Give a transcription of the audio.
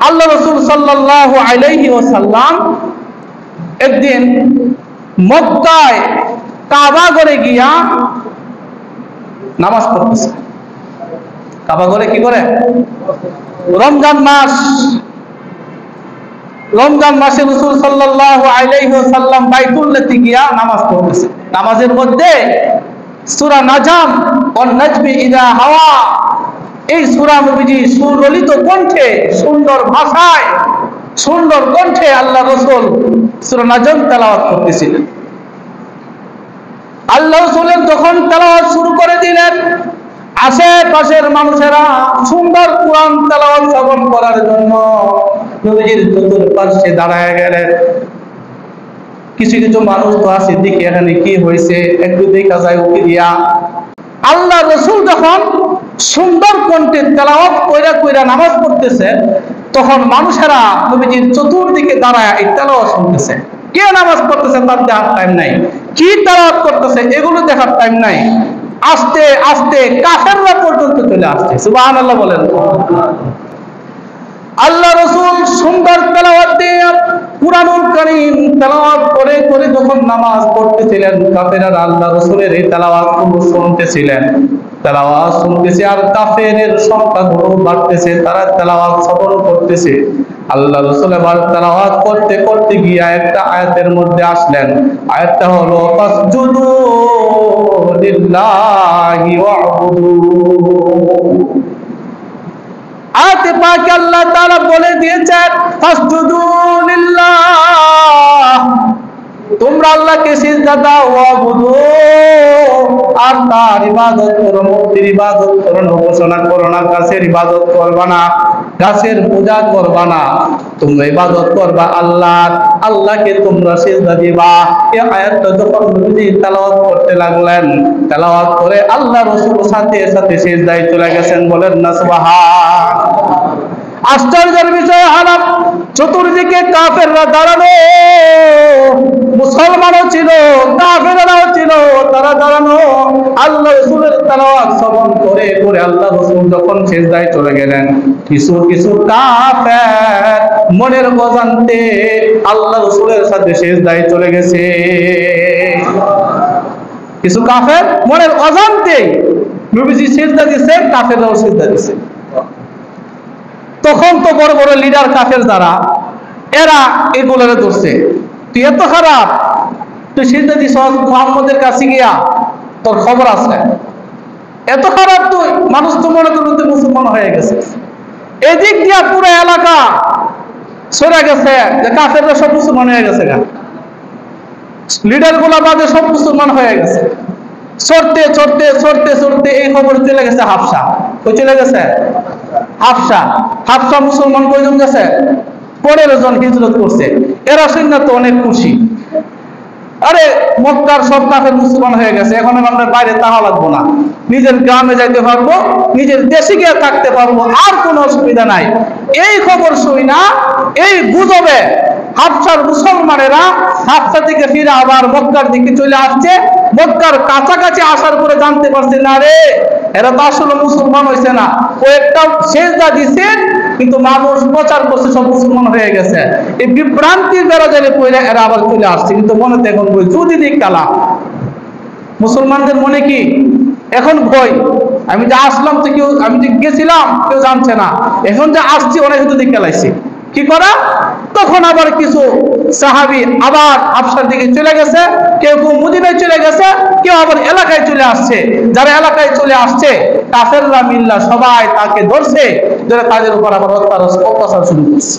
আল্লাহ রাসূল সাল্লাল্লাহু আলাইহি ওয়াসাল্লাম একদিন মক্কায় কাবা ঘরে গিয়া নামাজ পড়তেছে। কাবা ঘরে কি করে? রমজান মাসে রাসূল সাল্লাল্লাহু আলাইহি ওয়াসাল্লাম বাইতুল্লাতে গিয়া নামাজ পড়তেছে। নামাজের মধ্যে সূরা নাজম ওয়ান নাজমি ইযা হাওয়া, এই সূরা নবীজি সুললিত কণ্ঠে, সুন্দর ভাষায়, সুন্দর কণ্ঠে আল্লাহ রাসূল সূরা নাজম তেলাওয়াত করতেছিলেন। আল্লাহ রাসূলের যখন তেলাওয়াত শুরু করে দিলেন, আশেপাশের মানুষেরা সুন্দর কোরআন তেলাওয়াত শ্রবণ করার জন্য নবীজির চতুর্পার্শ্বে দাঁড়ায় গেলেন। কিছু কিছু মানুষ তো আছে, দেখি এখানে কি হয়েছে, একটু দেখা যায় উকি দিয়া। আল্লাহ রাসূল যখন সুন্দর কণ্ঠে তেলাওয়াত কইরা কইরা নামাজ পড়তেছে, তখন মানুষেরা নবীজির চতুর্দিকে দাঁড়ায় এই তেলাওয়াত শুনতেছে। কে নামাজ পড়তেছে তার দেখার টাইম নাই, কি তেলাওয়াত করতেছে এগুলো দেখার টাইম নাই। আস্তে আস্তে কাফেররা পর্যন্ত চলে আসছে। সুবহানাল্লাহ বলেন। আল্লাহ রাসূল সুন্দর তেলাওয়াত দিয়ে কুরআনুল কারীম তেলাওয়াত করে করে যখন নামাজ পড়তেছিলেন, কাফেররা আল্লাহ রাসূলের এই তেলাওয়াতগুলো শুনতেছিলেন। তেলাওয়াত শুনতেছে আর কাফেরের সংখ্যাগুলো বাড়তেছে, তারা তেলাওয়াত শ্রবণ করতেছে। আল্লাহ রাসূল আবার তেলাওয়াত করতে করতে গিয়ে একটা আয়াতের মধ্যে আসলেন। আয়াতটা হলো ফাসজুদু লিল্লাহি ওয়া'বুদু। আয়াতে পাকে আল্লাহ তাআলা বলে দিয়েছেন ফাসজুদু লিল্লাহ, তোমরা আল্লাহকে সিজদা দাও, ওয়া'বুদু, আর তার ইবাদত করো, মূর্তির ইবাদত করো না, উপাসনা করো না, গাছের ইবাদত করবা না, গাছের পূজা করবা না, তোমরা ইবাদত করবা আল্লাহর, আল্লাহকে তোমরা সিজদা দিবা। এই আয়াতটা যখন নবীজি তেলাওয়াত করতে লাগলেন, তেলাওয়াত করে আল্লাহ রাসূল সাথে সাথে সিজদায় চলে গেছেন। বলেন না সুবহানাল্লাহ। আশ্চর্যের বিষয় হলো চতুর্দিকে কাফেররা দাঁড়ানো, মুসলমানও ছিল, কাফেররাও ছিল, তারা দাঁড়ানো। আল্লাহ রাসূলের তেলাওয়াত শ্রবণ করে করে আল্লাহ রাসূল যখন সিজদায় চলে গেলেন, কিছু কিছু কাফের মনের অজান্তে আল্লাহ রাসূলের সাথে সিজদায় চলে গেছে। কিছু কাফের মনের অজান্তে নবীজি সিজদা দিয়েছে, কাফেররাও সিজদা দিয়েছে। তখন তো বড় বড় লিডার কাফের যারা, এরা এগুলোরে ধরছে, তুই এত খারাপ, তুই সিজদা দিস মুহাম্মদের কাছে গিয়া, তোর খবর আছে, এত খারাপ তুই, মানুষ তো মনে করুন তুই মুসলমান হয়ে গেছে। এদিক দিয়া পুরো এলাকা সরে গেছে যে কাফেররা সব মুসলমান হয়ে গেছে, লিডার গুলা বাদে সব মুসলমান হয়ে গেছে। চড়তে চড়তে চড়তে চড়তে এই খবর চলে গেছে হাফসা। কই চলে গেছে? হাফসা মুসলমান কয়জন গেছে? 15 জন হিজরত করছে। এরা শুনে তো অনেক খুশি, আরে মক্কার সব কাফের মুসলমান হয়ে গেছে, এখন আমরা বাইরে তাহা লাগবো না, নিজের গ্রামে যাইতে পারবো, নিজের দেশে গিয়ে থাকতে পারবো, আর কোনো অসুবিধা নাই। এই খবর শুই না, এই গুজবে হাফসার মুসলমানেরা হাফসা থেকে ফিরে আবার মক্কার দিকে চলে আসছে। মক্কার কাছাকাছি আসার পরে জানতে পারছে না রে, এরা তো আসলে মুসলমান হয়েছে না, কয়েকটা সিজদা দিছে কিন্তু মানুষ প্রচার করছে সব মুসলমান হয়ে গেছে। এই বিভ্রান্তির বেড়াজালে পড়ে এরা আবার চলে আসছে, কিন্তু মনে এখন ভয়, যদি দিক কালা মুসলমানদের মনে কি এখন ভয়। আমি যে আসলাম তো কেউ, আমি যে গেছিলাম কেউ জানছে না, এখন যে আসছি অনেক দিক খেলাইছে, কি করা? তখন আবার কিছু সাহাবী আবার হাফসার দিকে চলে গেছে, কেউ কেউ মদিনায় চলে গেছে, কেউ আবার এলাকায় চলে আসছে। যারা এলাকায় চলে আসছে কাফেররা মিল্লা সবাই তাকে ধরছে, ধরে তাদের উপর আবার অত্যাচার শুরু করছে।